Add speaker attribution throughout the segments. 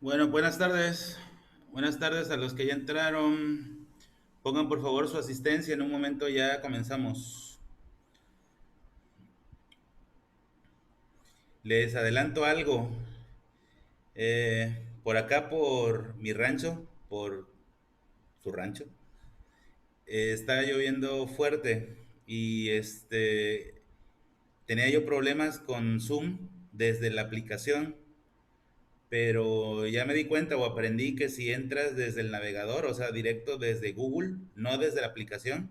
Speaker 1: Bueno, buenas tardes. Buenas tardes a los que ya entraron. Pongan por favor su asistencia. En un momento ya comenzamos. Les adelanto algo. Por acá, por mi rancho, por su rancho, está lloviendo fuerte y tenía yo problemas con Zoom desde la aplicación, pero ya me di cuenta o aprendí que si entras desde el navegador, o sea, directo desde Google, no desde la aplicación,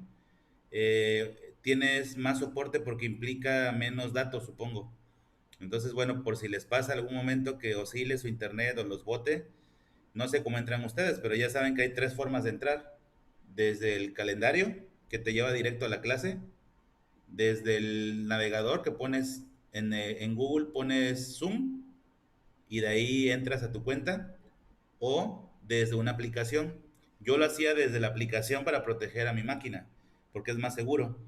Speaker 1: tienes más soporte porque implica menos datos, supongo. Entonces, bueno, por si les pasa algún momento que oscile su internet o los bote, no sé cómo entran ustedes, pero ya saben que hay tres formas de entrar. Desde el calendario, que te lleva directo a la clase, desde el navegador que pones en Google, pones Zoom y de ahí entras a tu cuenta, o desde una aplicación. Yo lo hacía desde la aplicación para proteger a mi máquina, porque es más seguro.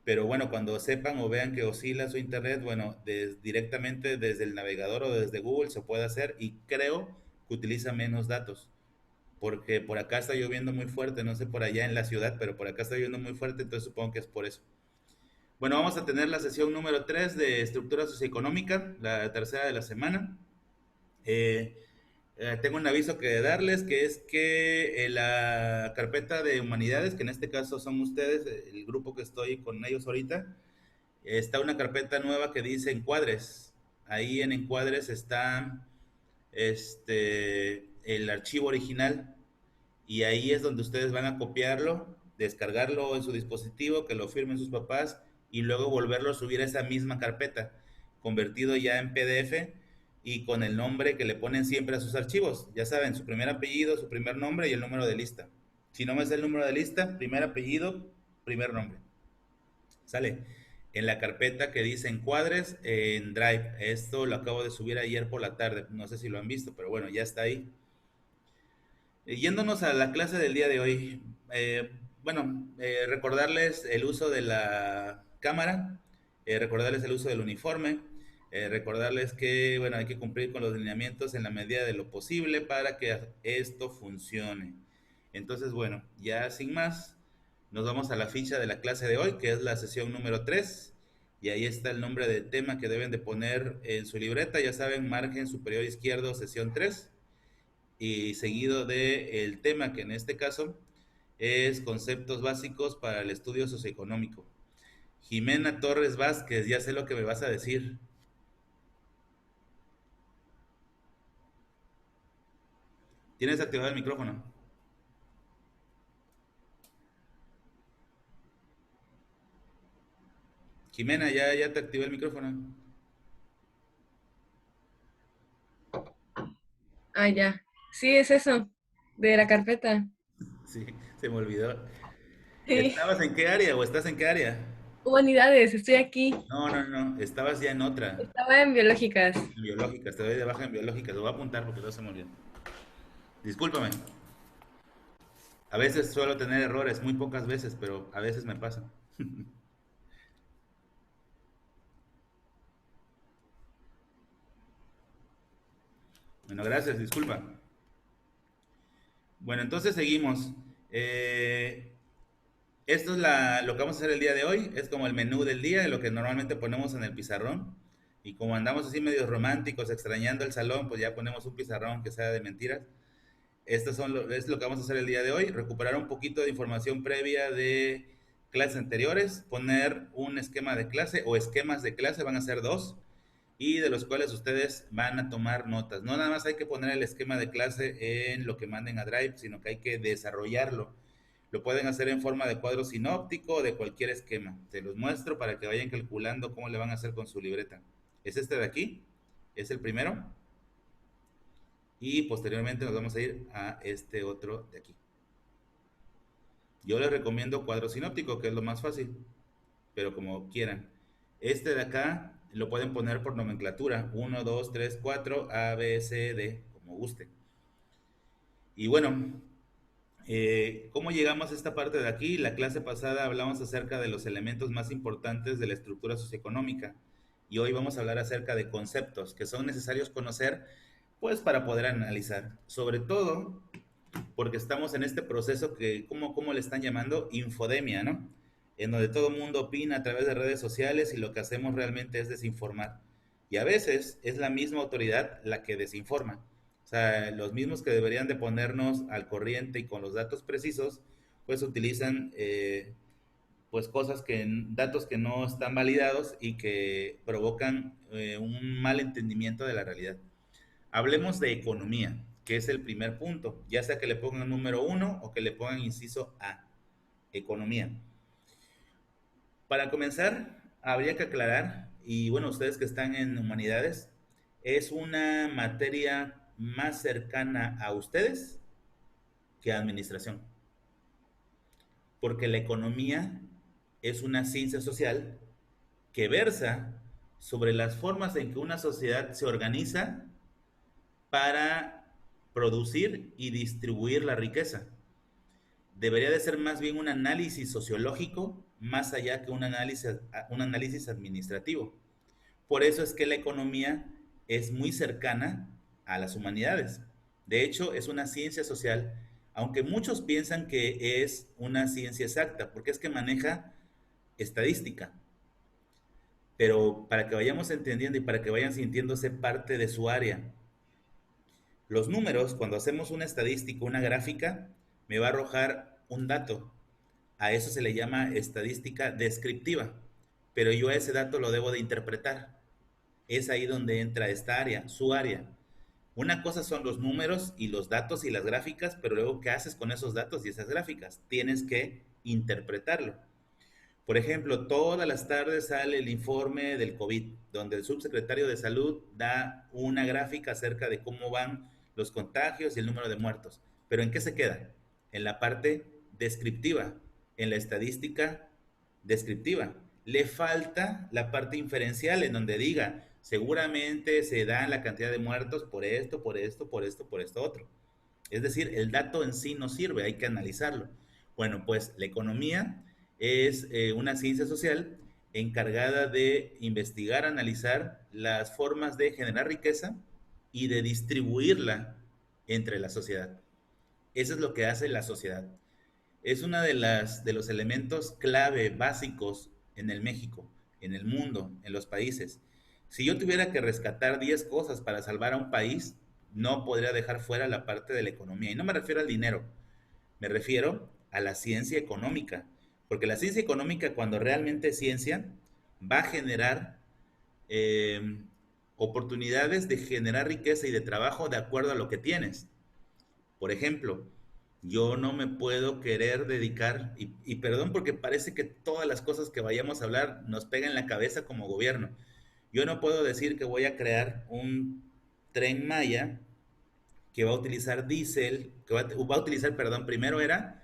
Speaker 1: Pero bueno, cuando sepan o vean que oscila su internet, bueno, directamente desde el navegador o desde Google se puede hacer y creo que utiliza menos datos, porque por acá está lloviendo muy fuerte, no sé por allá en la ciudad, pero por acá está lloviendo muy fuerte, entonces supongo que es por eso. Bueno, vamos a tener la sesión número 3 de estructura socioeconómica, la tercera de la semana. Eh, Tengo un aviso que darles, que es que la carpeta de humanidades, que en este caso son ustedes, el grupo que estoy con ellos ahorita, está una carpeta nueva que dice encuadres. Ahí en encuadres está el archivo original y ahí es donde ustedes van a copiarlo, descargarlo en su dispositivo, que lo firmen sus papás y luego volverlo a subir a esa misma carpeta, convertido ya en PDF y con el nombre que le ponen siempre a sus archivos. Ya saben, su primer apellido, su primer nombre y el número de lista. Si no me sé el número de lista, primer apellido, primer nombre. Sale en la carpeta que dice encuadres en Drive. Esto lo acabo de subir ayer por la tarde. No sé si lo han visto, pero bueno, ya está ahí. Yéndonos a la clase del día de hoy, recordarles el uso de la cámara, recordarles el uso del uniforme, recordarles que, bueno, hay que cumplir con los lineamientos en la medida de lo posible para que esto funcione. Entonces, bueno, ya sin más, nos vamos a la ficha de la clase de hoy, que es la sesión número 3 y ahí está el nombre del tema que deben de poner en su libreta, ya saben, margen superior izquierdo, sesión 3 y seguido de el tema que en este caso es conceptos básicos para el estudio socioeconómico. Jimena Torres Vázquez, ya sé lo que me vas a decir. Tienes activado el micrófono. Jimena, ya te activé el micrófono.
Speaker 2: Ah, ya. Sí, es eso, de la carpeta.
Speaker 1: Sí, se me olvidó.
Speaker 2: Sí.
Speaker 1: ¿Estabas en qué área o estás en qué área?
Speaker 2: Humanidades, estoy aquí.
Speaker 1: No, estabas ya en otra,
Speaker 2: Estaba en biológicas.
Speaker 1: en biológicas, te doy de baja en biológicas, lo voy a apuntar porque no se me olvida. Discúlpame, a veces suelo tener errores, muy pocas veces, pero a veces me pasa. Bueno, gracias, disculpa. Bueno, entonces seguimos. Eh, Esto es lo que vamos a hacer el día de hoy. Es como el menú del día, de lo que normalmente ponemos en el pizarrón. Y como andamos así medio románticos, extrañando el salón, pues ya ponemos un pizarrón que sea de mentiras. Es lo que vamos a hacer el día de hoy. Recuperar un poquito de información previa de clases anteriores. Poner un esquema de clase o esquemas de clase, van a ser dos. Y de los cuales ustedes van a tomar notas. No nada más hay que poner el esquema de clase en lo que manden a Drive, sino que hay que desarrollarlo. Lo pueden hacer en forma de cuadro sinóptico o de cualquier esquema. Se los muestro para que vayan calculando cómo le van a hacer con su libreta. Es este de aquí, es el primero. Y posteriormente nos vamos a ir a este otro de aquí. Yo les recomiendo cuadro sinóptico, que es lo más fácil, pero como quieran. Este de acá lo pueden poner por nomenclatura. Uno, 2, 3, 4, A, B, C, D, como guste. Y bueno, ¿cómo llegamos a esta parte de aquí? La clase pasada hablamos acerca de los elementos más importantes de la estructura socioeconómica y hoy vamos a hablar acerca de conceptos que son necesarios conocer Pues para poder analizar, sobre todo porque estamos en este proceso que, ¿cómo le están llamando? Infodemia, ¿no? En donde todo el mundo opina a través de redes sociales y lo que hacemos realmente es desinformar. Y a veces es la misma autoridad la que desinforma. O sea, los mismos que deberían de ponernos al corriente y con los datos precisos, pues utilizan pues cosas datos que no están validados y que provocan un mal entendimiento de la realidad. Hablemos de economía, que es el primer punto, ya sea que le pongan número uno o que le pongan inciso A, economía. Para comenzar, habría que aclarar, y bueno, ustedes que están en humanidades, es una materia más cercana a ustedes que a administración, porque la economía es una ciencia social que versa sobre las formas en que una sociedad se organiza para producir y distribuir la riqueza. Debería de ser más bien un análisis sociológico más allá que un análisis administrativo. Por eso es que la economía es muy cercana a las humanidades. De hecho, es una ciencia social, aunque muchos piensan que es una ciencia exacta, porque es que maneja estadística. Pero para que vayamos entendiendo y para que vayan sintiéndose parte de su área, los números, cuando hacemos una estadística, una gráfica, me va a arrojar un dato. A eso se le llama estadística descriptiva, pero yo a ese dato lo debo de interpretar. Es ahí donde entra esta área, su área. Una cosa son los números y los datos y las gráficas, pero luego, ¿qué haces con esos datos y esas gráficas? Tienes que interpretarlo. Por ejemplo, todas las tardes sale el informe del COVID, donde el subsecretario de Salud da una gráfica acerca de cómo van los contagios y el número de muertos. Pero ¿en qué se queda? En la parte descriptiva, en la estadística descriptiva. Le falta la parte inferencial en donde diga, seguramente se da la cantidad de muertos por esto, por esto, por esto, por esto otro. Es decir, el dato en sí no sirve, hay que analizarlo. Bueno, pues la economía es una ciencia social encargada de investigar, analizar las formas de generar riqueza y de distribuirla entre la sociedad. Eso es lo que hace la sociedad. Es uno de los elementos clave, básicos en el México, en el mundo, en los países. Si yo tuviera que rescatar 10 cosas para salvar a un país, no podría dejar fuera la parte de la economía. Y no me refiero al dinero, me refiero a la ciencia económica. Porque la ciencia económica, cuando realmente es ciencia, va a generar eh, oportunidades de generar riqueza y de trabajo de acuerdo a lo que tienes. Por ejemplo, yo no me puedo querer dedicar, y perdón porque parece que todas las cosas que vayamos a hablar nos pegan en la cabeza como gobierno. Yo no puedo decir que voy a crear un tren Maya que va a utilizar diésel, va a utilizar, perdón, primero era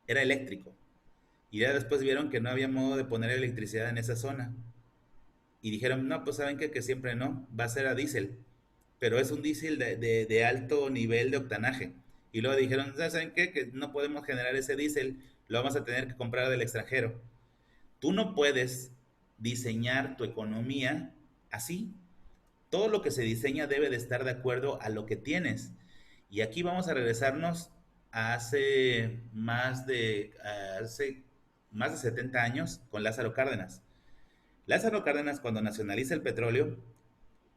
Speaker 1: eléctrico. Y ya después vieron que no había modo de poner electricidad en esa zona. Y dijeron, no, pues saben que siempre no, va a ser a diésel. Pero es un diésel de alto nivel de octanaje. Y luego dijeron, ¿saben qué? Que no podemos generar ese diésel, lo vamos a tener que comprar del extranjero. Tú no puedes diseñar tu economía así. Todo lo que se diseña debe de estar de acuerdo a lo que tienes. Y aquí vamos a regresarnos a hace más de 70 años con Lázaro Cárdenas. Lázaro Cárdenas, cuando nacionaliza el petróleo,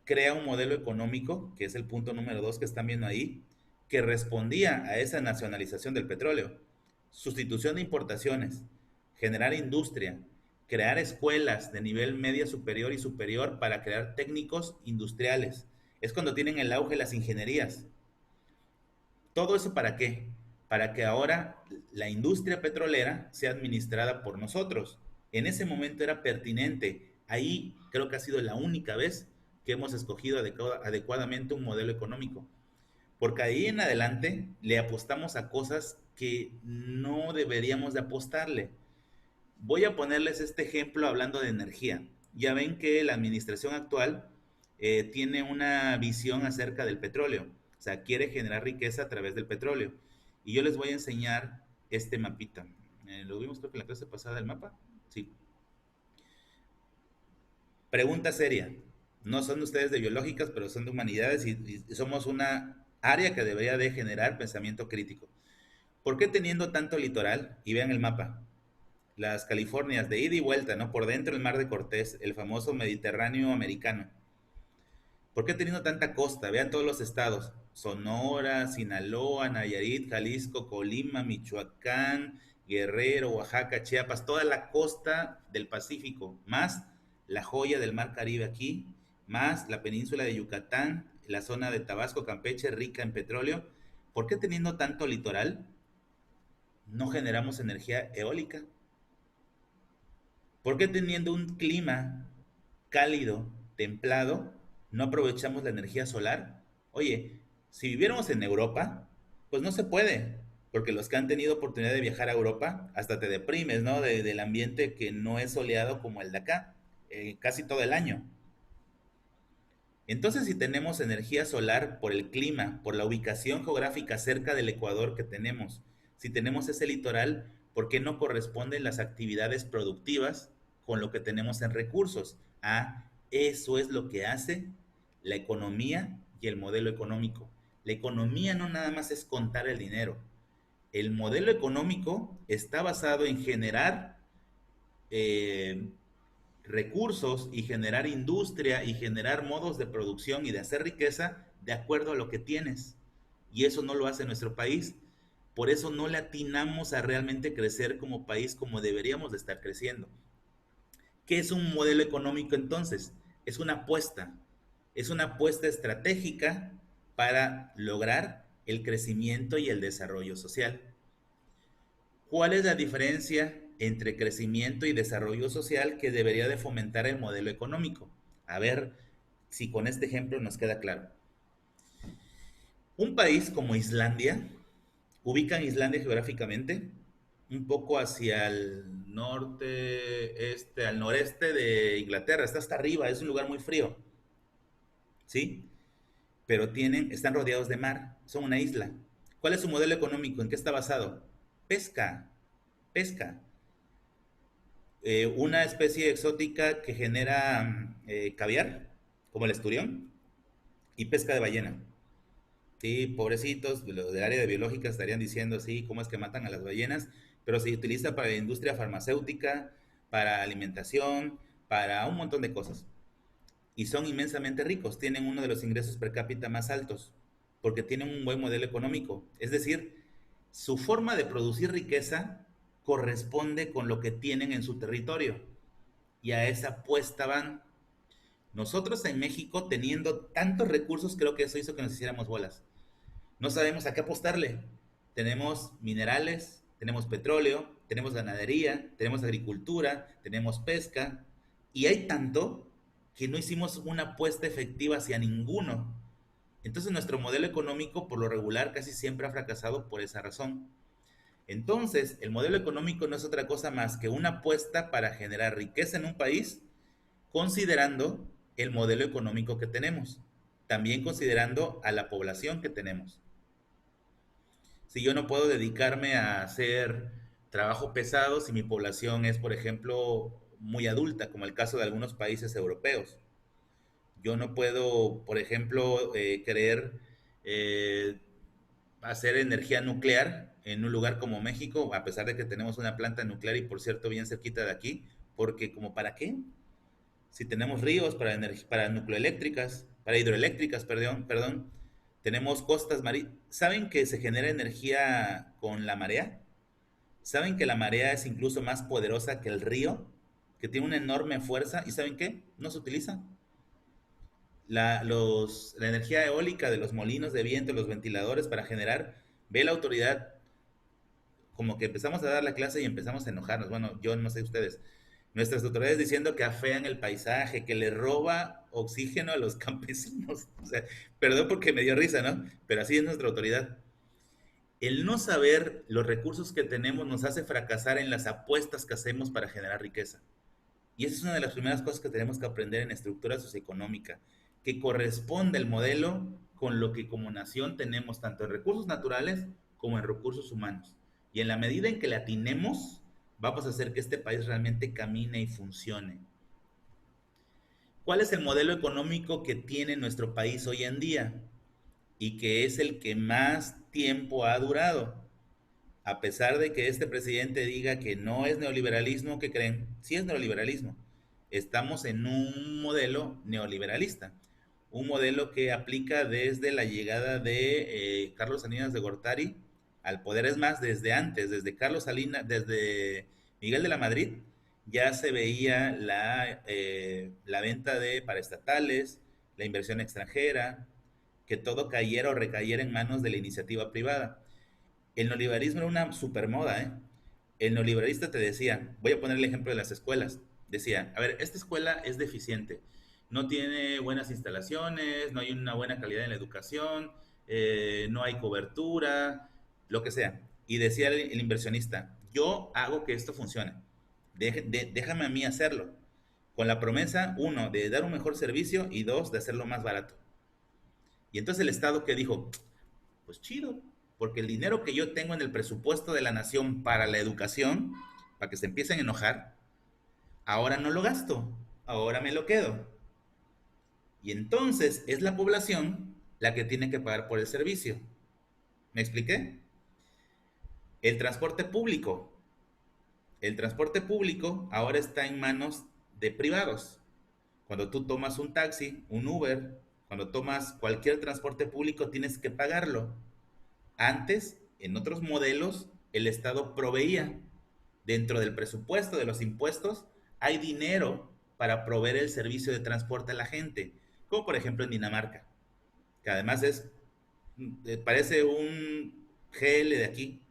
Speaker 1: crea un modelo económico, que es el punto número 2 que están viendo ahí, que respondía a esa nacionalización del petróleo. Sustitución de importaciones, generar industria, crear escuelas de nivel media superior y superior para crear técnicos industriales. Es cuando tienen el auge las ingenierías. ¿Todo eso para qué? Para que ahora la industria petrolera sea administrada por nosotros. En ese momento era pertinente. Ahí creo que ha sido la única vez que hemos escogido adecuadamente un modelo económico. Porque ahí en adelante le apostamos a cosas que no deberíamos de apostarle. Voy a ponerles este ejemplo hablando de energía. Ya ven que la administración actual tiene una visión acerca del petróleo, o sea, quiere generar riqueza a través del petróleo. Y yo les voy a enseñar este mapita. Lo vimos creo que en la clase pasada el mapa. Sí. Pregunta seria. No son ustedes de biológicas, pero son de humanidades y somos una área que debería de generar pensamiento crítico. ¿Por qué teniendo tanto litoral? Y vean el mapa. Las Californias de ida y vuelta, ¿no? Por dentro el mar de Cortés, el famoso Mediterráneo americano. ¿Por qué teniendo tanta costa? Vean todos los estados. Sonora, Sinaloa, Nayarit, Jalisco, Colima, Michoacán, Guerrero, Oaxaca, Chiapas, toda la costa del Pacífico, más la joya del Mar Caribe aquí, más la península de Yucatán, la zona de Tabasco, Campeche, rica en petróleo. ¿Por qué teniendo tanto litoral no generamos energía eólica? ¿Por qué teniendo un clima cálido, templado, no aprovechamos la energía solar? Oye, si viviéramos en Europa, pues no se puede, porque los que han tenido oportunidad de viajar a Europa, hasta te deprimes, ¿no? Del ambiente que no es soleado como el de acá, casi todo el año. Entonces, si tenemos energía solar por el clima, por la ubicación geográfica cerca del Ecuador que tenemos, si tenemos ese litoral, ¿por qué no corresponden las actividades productivas con lo que tenemos en recursos? Ah, eso es lo que hace la economía y el modelo económico. La economía no nada más es contar el dinero. El modelo económico está basado en generar eh, recursos y generar industria y generar modos de producción y de hacer riqueza de acuerdo a lo que tienes. Y eso no lo hace nuestro país. Por eso no le atinamos a realmente crecer como país como deberíamos de estar creciendo. ¿Qué es un modelo económico entonces? Es una apuesta estratégica para lograr el crecimiento y el desarrollo social. ¿Cuál es la diferencia entre crecimiento y desarrollo social que debería de fomentar el modelo económico? A ver si con este ejemplo nos queda claro. Un país como Islandia, ubican Islandia geográficamente, un poco hacia el norte, al noreste de Inglaterra, está hasta arriba, es un lugar muy frío, ¿sí? Pero están rodeados de mar, son una isla. ¿Cuál es su modelo económico? ¿En qué está basado? Pesca, pesca. Una especie exótica que genera caviar, como el esturión, y pesca de ballena. Sí, pobrecitos, los del área de biológica estarían diciendo, sí, cómo es que matan a las ballenas, pero se utiliza para la industria farmacéutica, para alimentación, para un montón de cosas. Y son inmensamente ricos, tienen uno de los ingresos per cápita más altos, porque tienen un buen modelo económico. Es decir, su forma de producir riqueza corresponde con lo que tienen en su territorio. Y a esa apuesta van. Nosotros en México, teniendo tantos recursos, creo que eso hizo que nos hiciéramos bolas. No sabemos a qué apostarle. Tenemos minerales, tenemos petróleo, tenemos ganadería, tenemos agricultura, tenemos pesca, y hay tanto que no hicimos una apuesta efectiva hacia ninguno. Entonces nuestro modelo económico por lo regular casi siempre ha fracasado por esa razón. Entonces, el modelo económico no es otra cosa más que una apuesta para generar riqueza en un país, considerando el modelo económico que tenemos, también considerando a la población que tenemos. Si yo no puedo dedicarme a hacer trabajo pesado si mi población es, por ejemplo, muy adulta, como el caso de algunos países europeos. Yo no puedo, por ejemplo, querer eh, hacer energía nuclear en un lugar como México, a pesar de que tenemos una planta nuclear y por cierto bien cerquita de aquí, porque como para qué, si tenemos ríos para nucleoeléctricas, para hidroeléctricas, perdón, tenemos costas marítimas. ¿Saben que se genera energía con la marea? ¿Saben que la marea es incluso más poderosa que el río? Que tiene una enorme fuerza. ¿Y saben qué? No se utiliza. La energía eólica de los molinos de viento, los ventiladores para generar, ve la autoridad como que empezamos a dar la clase y empezamos a enojarnos. Bueno, yo no sé ustedes. Nuestras autoridades diciendo que afean el paisaje, que le roba oxígeno a los campesinos. O sea, perdón porque me dio risa, ¿no? Pero así es nuestra autoridad. El no saber los recursos que tenemos nos hace fracasar en las apuestas que hacemos para generar riqueza. Y esa es una de las primeras cosas que tenemos que aprender en estructura socioeconómica, que corresponde el modelo con lo que como nación tenemos tanto en recursos naturales como en recursos humanos. Y en la medida en que le atinemos, vamos a hacer que este país realmente camine y funcione. ¿Cuál es el modelo económico que tiene nuestro país hoy en día y que es el que más tiempo ha durado? A pesar de que este presidente diga que no es neoliberalismo, ¿qué creen? Sí es neoliberalismo. Estamos en un modelo neoliberalista, un modelo que aplica desde la llegada de Carlos Salinas de Gortari al poder. Es más, desde antes, desde Carlos Salinas, desde Miguel de la Madrid, ya se veía la venta de paraestatales, la inversión extranjera, que todo cayera o recayera en manos de la iniciativa privada. El neoliberalismo era una supermoda, ¿eh? El neoliberalista te decía, voy a poner el ejemplo de las escuelas, decía, a ver, esta escuela es deficiente, no tiene buenas instalaciones, no hay una buena calidad en la educación, no hay cobertura, lo que sea. Y decía el inversionista, yo hago que esto funcione, déjame a mí hacerlo, con la promesa, uno, de dar un mejor servicio y dos, de hacerlo más barato. Y entonces el Estado que dijo, pues chido, porque el dinero que yo tengo en el presupuesto de la nación para la educación, para que se empiecen a enojar, ahora no lo gasto, ahora me lo quedo. Y entonces es la población la que tiene que pagar por el servicio. ¿Me expliqué? El transporte público. El transporte público ahora está en manos de privados. Cuando tú tomas un taxi, un Uber, cuando tomas cualquier transporte público tienes que pagarlo. Antes, en otros modelos, el Estado proveía. Dentro del presupuesto de los impuestos hay dinero para proveer el servicio de transporte a la gente, como por ejemplo en Dinamarca, que además parece un GL de aquí,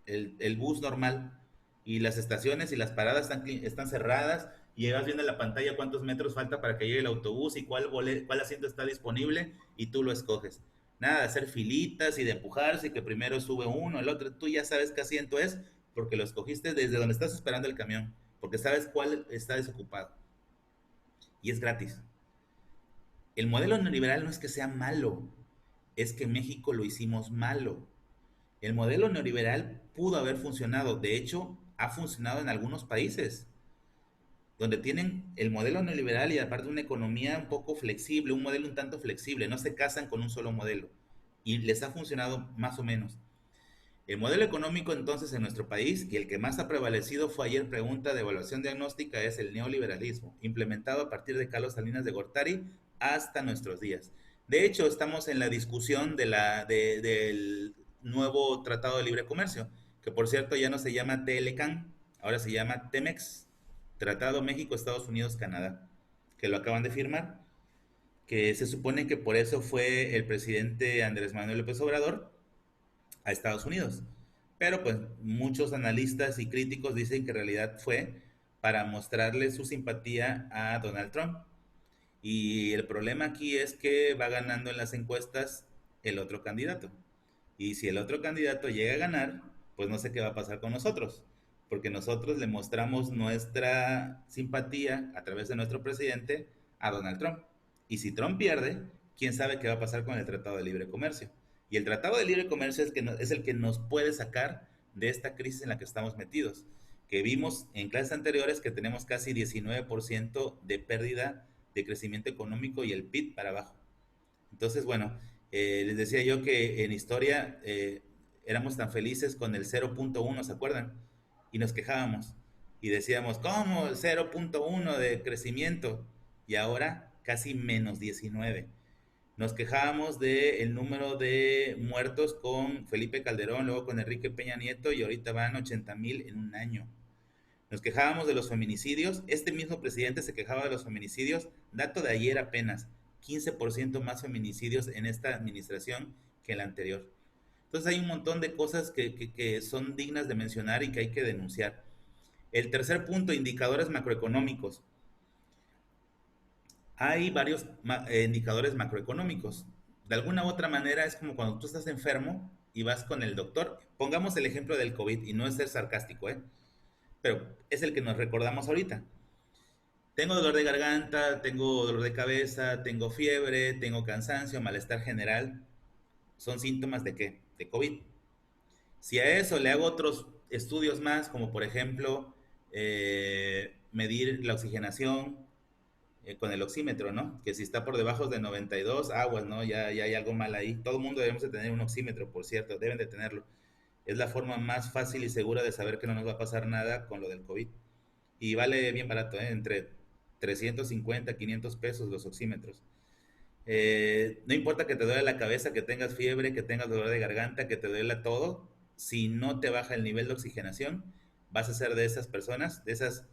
Speaker 1: el bus normal, y las estaciones y las paradas están cerradas, y llegas viendo en la pantalla cuántos metros falta para que llegue el autobús y cuál asiento está disponible, y tú lo escoges. Nada de hacer filitas y de empujarse y que primero sube uno, el otro, tú ya sabes qué asiento es porque lo escogiste desde donde estás esperando el camión, porque sabes cuál está desocupado y es gratis. El modelo neoliberal no es que sea malo, es que México lo hicimos malo. El modelo neoliberal pudo haber funcionado, de hecho, ha funcionado en algunos países, donde tienen el modelo neoliberal y aparte una economía un poco flexible, un modelo un tanto flexible, no se casan con un solo modelo, y les ha funcionado más o menos. El modelo económico entonces en nuestro país, y el que más ha prevalecido fue ayer pregunta de evaluación diagnóstica, es el neoliberalismo, implementado a partir de Carlos Salinas de Gortari hasta nuestros días. De hecho, estamos en la discusión del nuevo Tratado de Libre Comercio, que por cierto ya no se llama TLCAN, ahora se llama TEMEX, Tratado México, Estados Unidos, Canadá, que lo acaban de firmar, que se supone que por eso fue el presidente Andrés Manuel López Obrador a Estados Unidos. Pero pues muchos analistas y críticos dicen que en realidad fue para mostrarle su simpatía a Donald Trump. Y el problema aquí es que va ganando en las encuestas el otro candidato. Y si el otro candidato llega a ganar, pues no sé qué va a pasar con nosotros, porque nosotros le mostramos nuestra simpatía a través de nuestro presidente a Donald Trump. Y si Trump pierde, quién sabe qué va a pasar con el Tratado de Libre Comercio. Y el Tratado de Libre Comercio es el que nos puede sacar de esta crisis en la que estamos metidos, que vimos en clases anteriores que tenemos casi 19% de pérdida de crecimiento económico y el PIB para abajo. Entonces, bueno, les decía yo que en historia éramos tan felices con el 0.1, ¿se acuerdan? Y nos quejábamos y decíamos, ¿cómo el 0.1 de crecimiento? Y ahora casi menos 19. Nos quejábamos del número de muertos con Felipe Calderón, luego con Enrique Peña Nieto y ahorita van 80,000 en un año. Nos quejábamos de los feminicidios, este mismo presidente se quejaba de los feminicidios, dato de ayer apenas, 15% más feminicidios en esta administración que en la anterior. Entonces hay un montón de cosas que son dignas de mencionar y que hay que denunciar. El tercer punto, indicadores macroeconómicos. Hay varios indicadores macroeconómicos. De alguna u otra manera es como cuando tú estás enfermo y vas con el doctor. Pongamos el ejemplo del COVID y no es ser sarcástico, ¿eh? Pero es el que nos recordamos ahorita. Tengo dolor de garganta, tengo dolor de cabeza, tengo fiebre, tengo cansancio, malestar general. ¿Son síntomas de qué? De COVID. Si a eso le hago otros estudios más, como por ejemplo medir la oxigenación, con el oxímetro, ¿no? Que si está por debajo de 92, aguas, ¿no? Ya hay algo mal ahí. Todo el mundo debemos de tener un oxímetro, por cierto, deben de tenerlo. Es la forma más fácil y segura de saber que no nos va a pasar nada con lo del COVID. Y vale bien barato, ¿eh? Entre 350, 500 pesos los oxímetros. No importa que te duele la cabeza, que tengas fiebre, que tengas dolor de garganta, que te duela todo, si no te baja el nivel de oxigenación, vas a ser de esas personas, de esas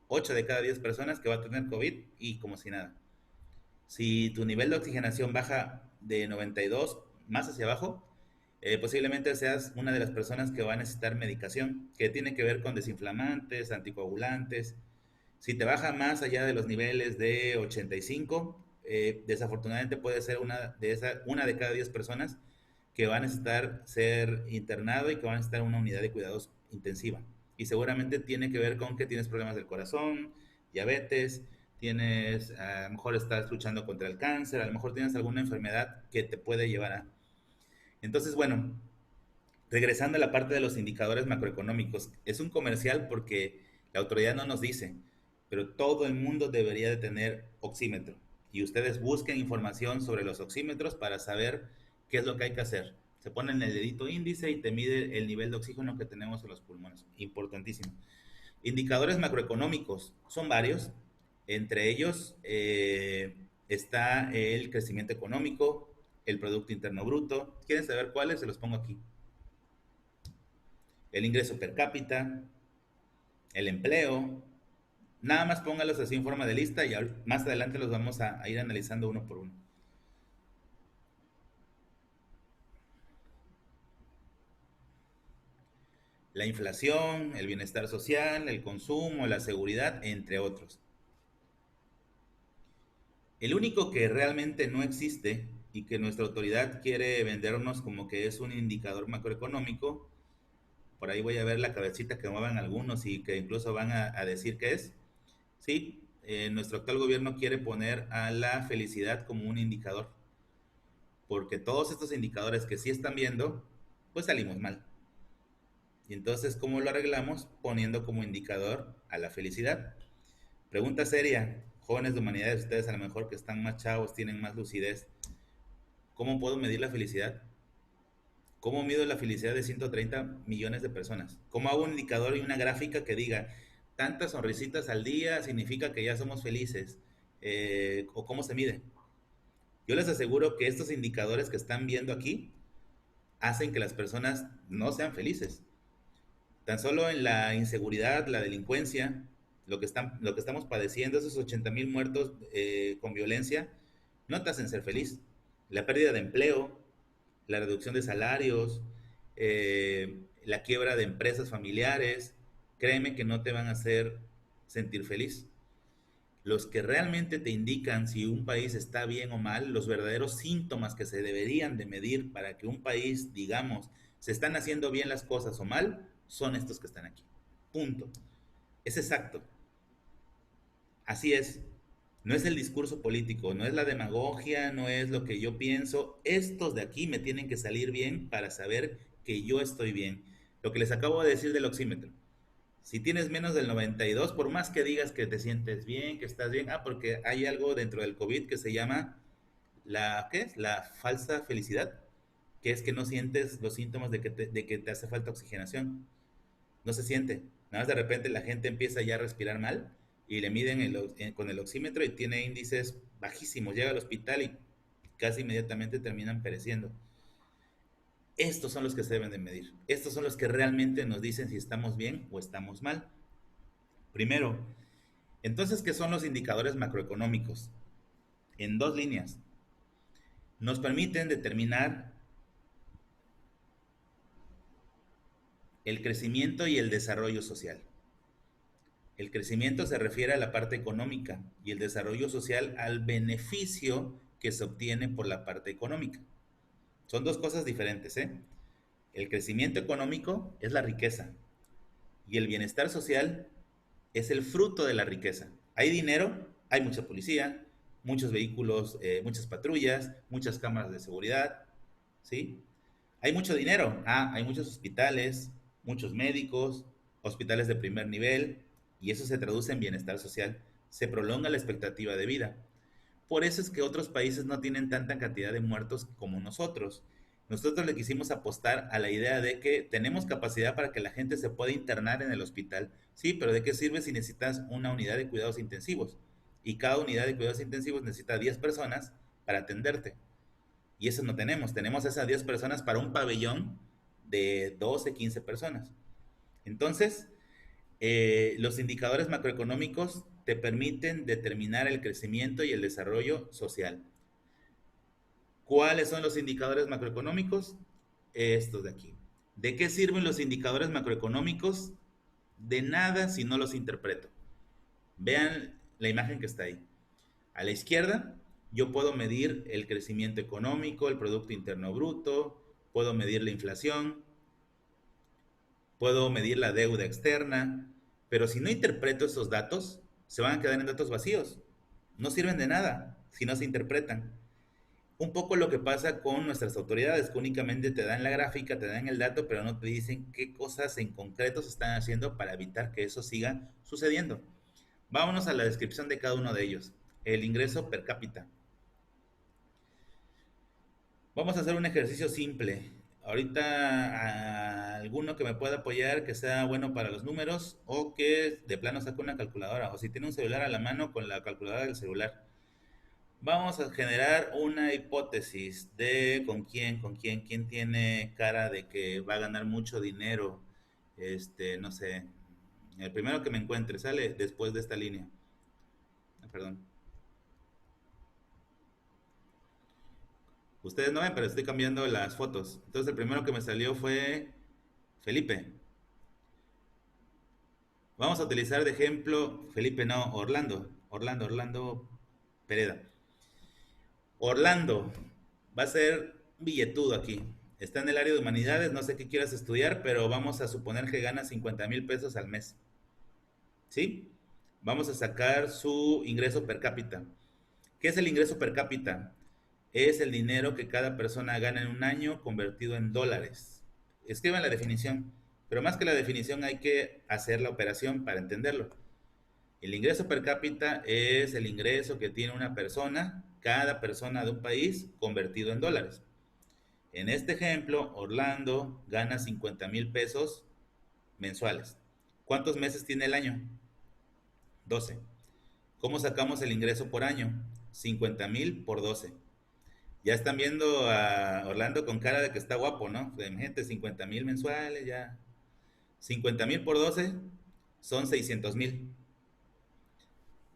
Speaker 1: 8 de cada 10 personas que va a tener COVID y como si nada. Si tu nivel de oxigenación baja de 92 más hacia abajo, posiblemente seas una de las personas que va a necesitar medicación, que tiene que ver con desinflamantes, anticoagulantes. Si te baja más allá de los niveles de 85, desafortunadamente puede ser una de cada 10 personas que va a necesitar ser internado y que va a necesitar una unidad de cuidados intensiva. Y seguramente tiene que ver con que tienes problemas del corazón, diabetes, a lo mejor estás luchando contra el cáncer, a lo mejor tienes alguna enfermedad que te puede llevar a... Entonces, bueno, regresando a la parte de los indicadores macroeconómicos, es un comercial porque la autoridad no nos dice, pero todo el mundo debería de tener oxímetro. Y ustedes busquen información sobre los oxímetros para saber qué es lo que hay que hacer. Se ponen el dedito índice y te mide el nivel de oxígeno que tenemos en los pulmones. Importantísimo. Indicadores macroeconómicos son varios. Entre ellos está el crecimiento económico, el Producto Interno Bruto. ¿Quieren saber cuáles? Se los pongo aquí. El ingreso per cápita, el empleo. Nada más póngalos así en forma de lista y más adelante los vamos a ir analizando uno por uno. La inflación, el bienestar social, el consumo, la seguridad, entre otros. El único que realmente no existe y que nuestra autoridad quiere vendernos como que es un indicador macroeconómico, por ahí voy a ver la cabecita que muevan algunos y que incluso van a decir que es, sí, nuestro actual gobierno quiere poner a la felicidad como un indicador, porque todos estos indicadores que sí están viendo, pues salimos mal. Y entonces, ¿cómo lo arreglamos? Poniendo como indicador a la felicidad. Pregunta seria, jóvenes de humanidades, ustedes a lo mejor que están más chavos, tienen más lucidez, ¿cómo puedo medir la felicidad? ¿Cómo mido la felicidad de 130 millones de personas? ¿Cómo hago un indicador y una gráfica que diga, tantas sonrisitas al día significa que ya somos felices? ¿O cómo se mide? Yo les aseguro que estos indicadores que están viendo aquí hacen que las personas no sean felices. Tan solo en la inseguridad, la delincuencia, lo que estamos padeciendo, esos 80,000 muertos con violencia, no te hacen ser feliz. La pérdida de empleo, la reducción de salarios, la quiebra de empresas familiares, créeme que no te van a hacer sentir feliz. Los que realmente te indican si un país está bien o mal, los verdaderos síntomas que se deberían de medir para que un país, digamos, se están haciendo bien las cosas o mal, son estos que están aquí. Punto. Es exacto. Así es. No es el discurso político, no es la demagogia, no es lo que yo pienso. Estos de aquí me tienen que salir bien para saber que yo estoy bien. Lo que les acabo de decir del oxímetro. Si tienes menos del 92, por más que digas que te sientes bien, que estás bien, porque hay algo dentro del COVID que se llama ¿qué es? La falsa felicidad, que es que no sientes los síntomas de que te hace falta oxigenación. No se siente. Nada más de repente la gente empieza ya a respirar mal y le miden con el oxímetro y tiene índices bajísimos. Llega al hospital y casi inmediatamente terminan pereciendo. Estos son los que se deben de medir. Estos son los que realmente nos dicen si estamos bien o estamos mal. Primero, entonces, ¿qué son los indicadores macroeconómicos? En dos líneas. Nos permiten determinar el crecimiento y el desarrollo social. El crecimiento se refiere a la parte económica y el desarrollo social al beneficio que se obtiene por la parte económica. Son dos cosas diferentes, ¿eh? El crecimiento económico es la riqueza y el bienestar social es el fruto de la riqueza. Hay dinero, hay mucha policía, muchos vehículos, muchas patrullas, muchas cámaras de seguridad, ¿sí? Hay mucho dinero, hay muchos hospitales, muchos médicos, hospitales de primer nivel, y eso se traduce en bienestar social. se prolonga la expectativa de vida. Por eso es que otros países no tienen tanta cantidad de muertos como nosotros. Nosotros le quisimos apostar a la idea de que tenemos capacidad para que la gente se pueda internar en el hospital. Sí, pero ¿de qué sirve si necesitas una unidad de cuidados intensivos? Y cada unidad de cuidados intensivos necesita 10 personas para atenderte. Y eso no tenemos. Tenemos esas 10 personas para un pabellón de 12, 15 personas. Entonces, los indicadores macroeconómicos te permiten determinar el crecimiento y el desarrollo social. ¿Cuáles son los indicadores macroeconómicos? Estos de aquí. ¿De qué sirven los indicadores macroeconómicos? De nada si no los interpreto. Vean la imagen que está ahí. A la izquierda, yo puedo medir el crecimiento económico, el Producto Interno Bruto, puedo medir la inflación, puedo medir la deuda externa, pero si no interpreto esos datos, se van a quedar en datos vacíos. No sirven de nada si no se interpretan. Un poco lo que pasa con nuestras autoridades, que únicamente te dan la gráfica, te dan el dato, pero no te dicen qué cosas en concreto se están haciendo para evitar que eso siga sucediendo. Vámonos a la descripción de cada uno de ellos. El ingreso per cápita. Vamos a hacer un ejercicio simple. Ahorita alguno que me pueda apoyar, que sea bueno para los números o que de plano saque una calculadora. O si tiene un celular a la mano, con la calculadora del celular. Vamos a generar una hipótesis de quién tiene cara de que va a ganar mucho dinero. No sé. El primero que me encuentre sale después de esta línea. Perdón. Ustedes no ven, pero estoy cambiando las fotos. Entonces el primero que me salió fue Felipe. Vamos a utilizar de ejemplo, Felipe no, Orlando Pereda. Orlando va a ser billetudo aquí. Está en el área de humanidades, no sé qué quieras estudiar, pero vamos a suponer que gana 50,000 pesos al mes. ¿Sí? Vamos a sacar su ingreso per cápita. ¿Qué es el ingreso per cápita? Es el dinero que cada persona gana en un año convertido en dólares. Escriban la definición, pero más que la definición hay que hacer la operación para entenderlo. El ingreso per cápita es el ingreso que tiene una persona, cada persona de un país, convertido en dólares. En este ejemplo, Orlando gana 50,000 pesos mensuales. ¿Cuántos meses tiene el año? 12. ¿Cómo sacamos el ingreso por año? 50,000 por 12. Ya están viendo a Orlando con cara de que está guapo, ¿no? Gente, 50,000 mensuales, ya. 50,000 por 12 son 600,000.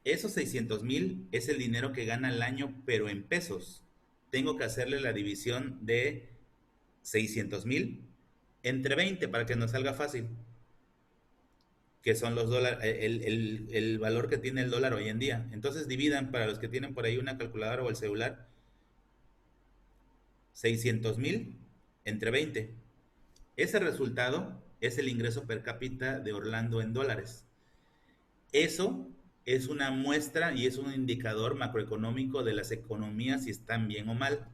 Speaker 1: Esos 600,000 es el dinero que gana al año, pero en pesos. Tengo que hacerle la división de 600,000 entre 20 para que nos salga fácil, que son los dólares, el valor que tiene el dólar hoy en día. Entonces dividan, para los que tienen por ahí una calculadora o el celular, 600,000 entre 20. Ese resultado es el ingreso per cápita de Orlando en dólares. Eso es una muestra y es un indicador macroeconómico de las economías si están bien o mal.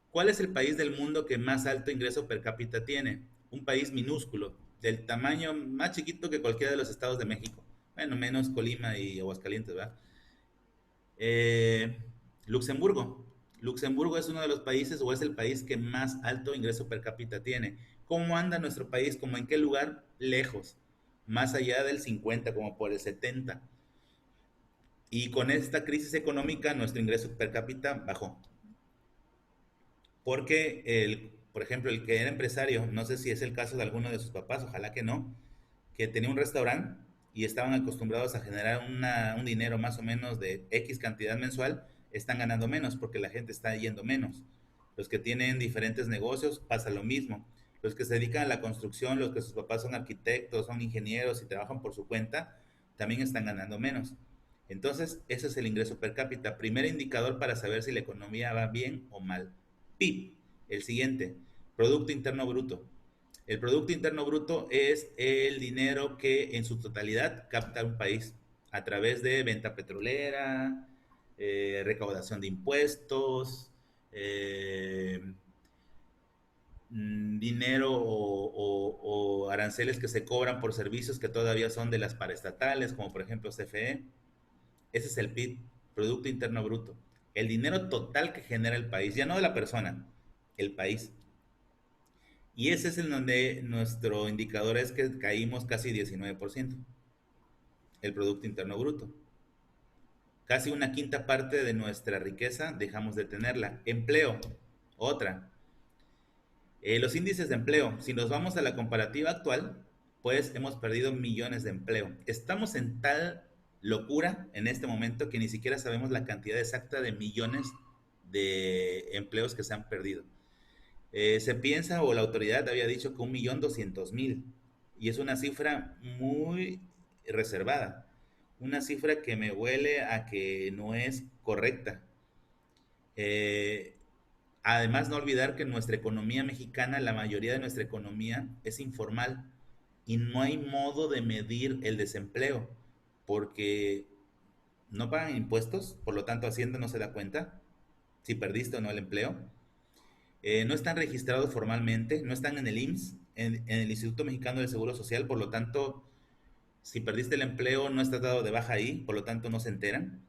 Speaker 1: ¿Cuál es el país del mundo que más alto ingreso per cápita tiene? Un país minúsculo, del tamaño más chiquito que cualquiera de los estados de México. Bueno, menos Colima y Aguascalientes, ¿verdad? Eh, Luxemburgo. Luxemburgo es uno de los países o es el país que más alto ingreso per cápita tiene. ¿Cómo anda nuestro país? ¿Cómo en qué lugar? Lejos. Más allá del 50, como por el 70. Y con esta crisis económica, nuestro ingreso per cápita bajó. Porque, por ejemplo, el que era empresario, no sé si es el caso de alguno de sus papás, ojalá que no, que tenía un restaurante y estaban acostumbrados a generar un dinero más o menos de X cantidad mensual, están ganando menos porque la gente está yendo menos. Los que tienen diferentes negocios pasa lo mismo. Los que se dedican a la construcción, los que sus papás son arquitectos, son ingenieros y trabajan por su cuenta, también están ganando menos. Entonces, ese es el ingreso per cápita, primer indicador para saber si la economía va bien o mal. PIB, el siguiente, Producto Interno Bruto. El Producto Interno Bruto es el dinero que en su totalidad capta un país a través de venta petrolera, recaudación de impuestos, eh, dinero o aranceles que se cobran por servicios que todavía son de las paraestatales, como por ejemplo CFE. Ese es el PIB, Producto Interno Bruto. El dinero total que genera el país, ya no de la persona, el país. Y ese es en donde nuestro indicador es que caímos casi 19%, el Producto Interno Bruto. Casi una quinta parte de nuestra riqueza dejamos de tenerla. Empleo, otra. Los índices de empleo, si nos vamos a la comparativa actual, pues hemos perdido millones de empleo. Estamos en tal locura en este momento que ni siquiera sabemos la cantidad exacta de millones de empleos que se han perdido. Se piensa, o la autoridad había dicho que 1.200.000, y es una cifra muy reservada, una cifra que me huele a que no es correcta. Eh, Además, no olvidar que nuestra economía mexicana, la mayoría de nuestra economía es informal y no hay modo de medir el desempleo porque no pagan impuestos, por lo tanto Hacienda no se da cuenta si perdiste o no el empleo. No están registrados formalmente, no están en el IMSS, en el Instituto Mexicano del Seguro Social, por lo tanto, si perdiste el empleo no estás dado de baja ahí, por lo tanto no se enteran.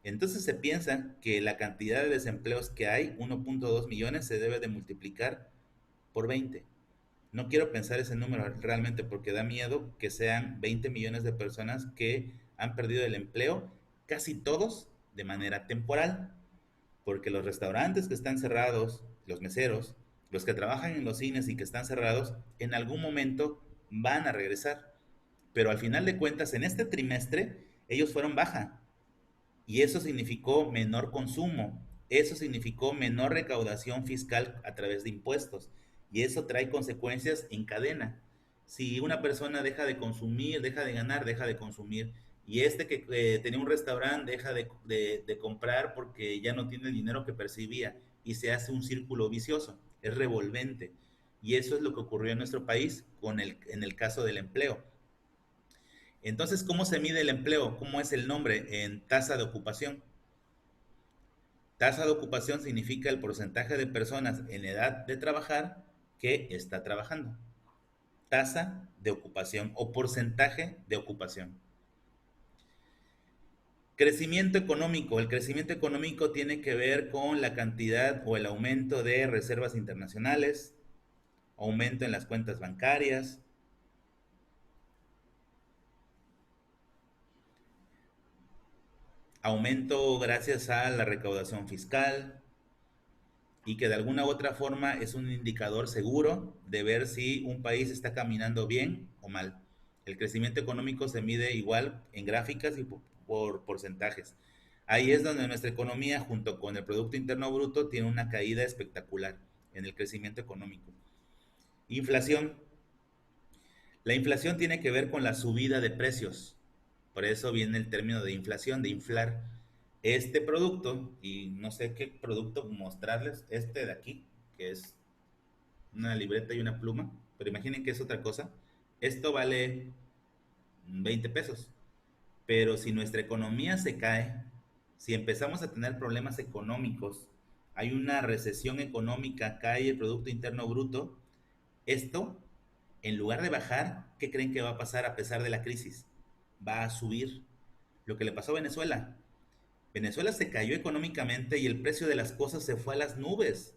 Speaker 1: Entonces se piensa que la cantidad de desempleos que hay, 1.2 millones, se debe de multiplicar por 20. No quiero pensar ese número realmente porque da miedo que sean 20 millones de personas que han perdido el empleo, casi todos de manera temporal, porque los restaurantes que están cerrados, los meseros, los que trabajan en los cines y que están cerrados, en algún momento van a regresar. Pero al final de cuentas, en este trimestre, ellos fueron baja. Y eso significó menor consumo, eso significó menor recaudación fiscal a través de impuestos. Y eso trae consecuencias en cadena. Si una persona deja de consumir, deja de ganar, deja de consumir. Y este que tenía un restaurante deja de comprar porque ya no tiene el dinero que percibía. Y se hace un círculo vicioso, es revolvente. Y eso es lo que ocurrió en nuestro país en el caso del empleo. Entonces, ¿cómo se mide el empleo? ¿Cómo es el nombre? En tasa de ocupación. Tasa de ocupación significa el porcentaje de personas en edad de trabajar que está trabajando. Tasa de ocupación o porcentaje de ocupación. Crecimiento económico. El crecimiento económico tiene que ver con la cantidad o el aumento de reservas internacionales, aumento en las cuentas bancarias, aumento gracias a la recaudación fiscal, y que de alguna u otra forma es un indicador seguro de ver si un país está caminando bien o mal. El crecimiento económico se mide igual en gráficas y por porcentajes. Ahí es donde nuestra economía, junto con el Producto Interno Bruto, tiene una caída espectacular en el crecimiento económico. Inflación. La inflación tiene que ver con la subida de precios. Por eso viene el término de inflación, de inflar este producto, y no sé qué producto mostrarles, este de aquí, que es una libreta y una pluma, pero imaginen que es otra cosa. Esto vale 20 pesos, pero si nuestra economía se cae, si empezamos a tener problemas económicos, hay una recesión económica, cae el Producto Interno Bruto, esto, en lugar de bajar, ¿qué creen que va a pasar a pesar de la crisis? Va a subir. Lo que le pasó a Venezuela. Venezuela se cayó económicamente y el precio de las cosas se fue a las nubes.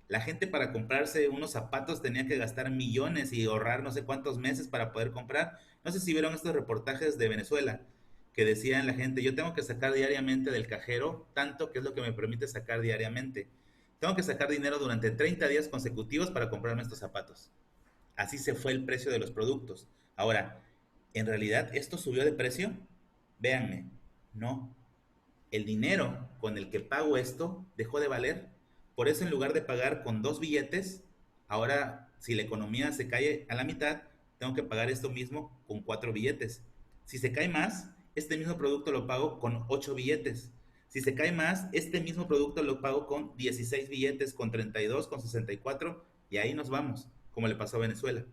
Speaker 1: La gente para comprarse unos zapatos tenía que gastar millones y ahorrar no sé cuántos meses para poder comprar. No sé si vieron estos reportajes de Venezuela que decían la gente, yo tengo que sacar diariamente del cajero tanto que es lo que me permite sacar diariamente. Tengo que sacar dinero durante 30 días consecutivos para comprarme estos zapatos. Así se fue el precio de los productos. Ahora, ¿en realidad esto subió de precio? Véanme, no. El dinero con el que pago esto dejó de valer. Por eso en lugar de pagar con 2 billetes, ahora si la economía se cae a la mitad, tengo que pagar esto mismo con 4 billetes. Si se cae más, este mismo producto lo pago con 8 billetes. Si se cae más, este mismo producto lo pago con 16 billetes, con 32, con 64, y ahí nos vamos, como le pasó a Venezuela.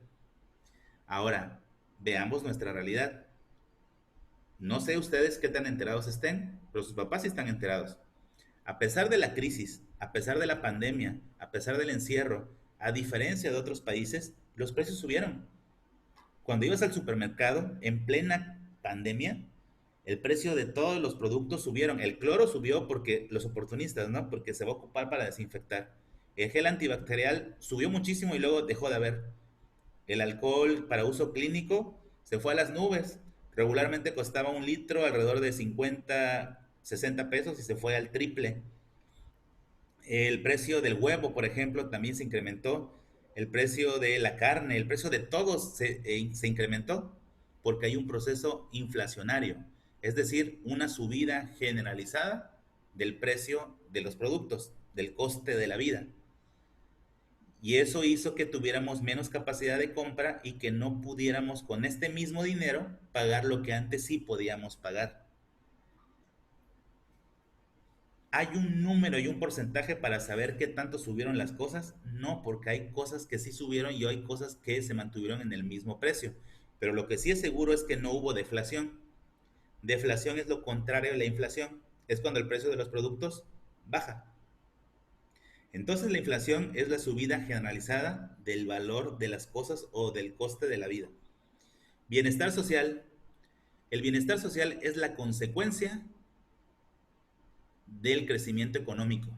Speaker 1: Ahora, veamos nuestra realidad. No sé ustedes qué tan enterados estén, pero sus papás sí están enterados. A pesar de la crisis, a pesar de la pandemia, a pesar del encierro, a diferencia de otros países, los precios subieron. Cuando ibas al supermercado en plena pandemia, el precio de todos los productos subieron. El cloro subió porque los oportunistas, ¿no? Porque se va a ocupar para desinfectar. El gel antibacterial subió muchísimo y luego dejó de haber. El alcohol para uso clínico se fue a las nubes. Regularmente costaba un litro alrededor de 50, 60 pesos y se fue al triple. El precio del huevo, por ejemplo, también se incrementó. El precio de la carne, el precio de todos se incrementó porque hay un proceso inflacionario, es decir, una subida generalizada del precio de los productos, del coste de la vida. Y eso hizo que tuviéramos menos capacidad de compra y que no pudiéramos con este mismo dinero pagar lo que antes sí podíamos pagar. ¿Hay un número y un porcentaje para saber qué tanto subieron las cosas? No, porque hay cosas que sí subieron y hay cosas que se mantuvieron en el mismo precio. Pero lo que sí es seguro es que no hubo deflación. Deflación es lo contrario de la inflación. Es cuando el precio de los productos baja. Entonces la inflación es la subida generalizada del valor de las cosas o del coste de la vida. Bienestar social. El bienestar social es la consecuencia del crecimiento económico.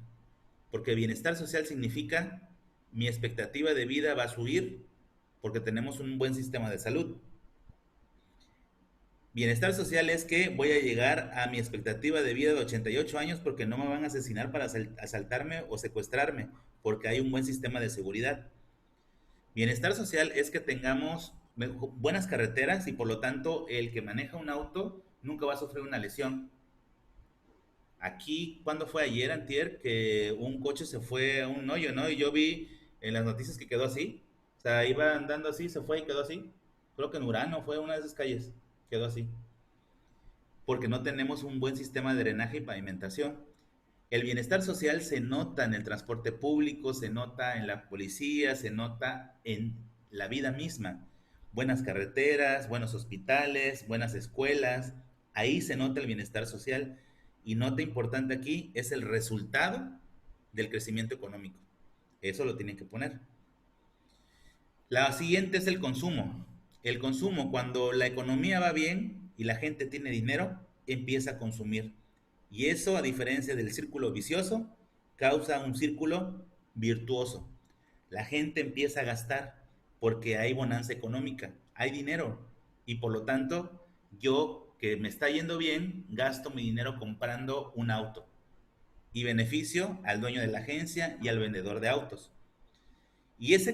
Speaker 1: Porque bienestar social significa mi expectativa de vida va a subir porque tenemos un buen sistema de salud. Bienestar social es que voy a llegar a mi expectativa de vida de 88 años porque no me van a asesinar para asaltarme o secuestrarme, porque hay un buen sistema de seguridad. Bienestar social es que tengamos buenas carreteras y por lo tanto el que maneja un auto nunca va a sufrir una lesión. Aquí, ¿cuándo fue ayer, antier, que un coche se fue a un hoyo, ¿no? Y yo vi en las noticias que quedó así. O sea, iba andando así, se fue y quedó así. Creo que en Urano fue una de esas calles, quedó así. Porque no tenemos un buen sistema de drenaje y pavimentación. El bienestar social se nota en el transporte público, se nota en la policía, se nota en la vida misma. Buenas carreteras, buenos hospitales, buenas escuelas, ahí se nota el bienestar social. Y nota importante aquí es el resultado del crecimiento económico. Eso lo tienen que poner. La siguiente es el consumo. El consumo, cuando la economía va bien y la gente tiene dinero, empieza a consumir. Y eso, a diferencia del círculo vicioso, causa un círculo virtuoso. La gente empieza a gastar porque hay bonanza económica, hay dinero. Y por lo tanto, yo que me está yendo bien, gasto mi dinero comprando un auto. Y beneficio al dueño de la agencia y al vendedor de autos. Y ese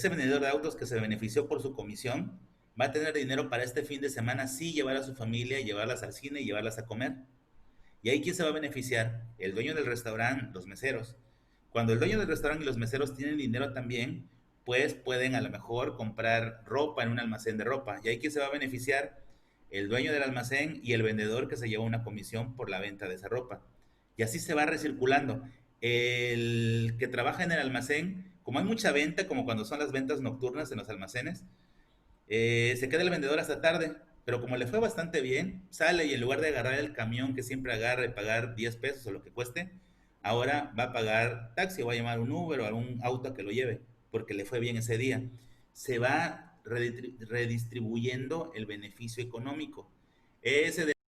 Speaker 1: vendedor de autos que se benefició por su comisión va a tener dinero para este fin de semana sí llevar a su familia, llevarlas al cine y llevarlas a comer. Y ahí quién se va a beneficiar, el dueño del restaurante, los meseros. Cuando el dueño del restaurante y los meseros tienen dinero también, pues pueden a lo mejor comprar ropa en un almacén de ropa. Y ahí quién se va a beneficiar, el dueño del almacén y el vendedor que se lleva una comisión por la venta de esa ropa. Y así se va recirculando. El que trabaja en el almacén, como hay mucha venta, como cuando son las ventas nocturnas en los almacenes, se queda el vendedor hasta tarde, pero como le fue bastante bien, sale y en lugar de agarrar el camión que siempre agarra y pagar 10 pesos o lo que cueste, ahora va a pagar taxi o va a llamar un Uber o algún auto que lo lleve, porque le fue bien ese día. Se va redistribuyendo el beneficio económico. Ese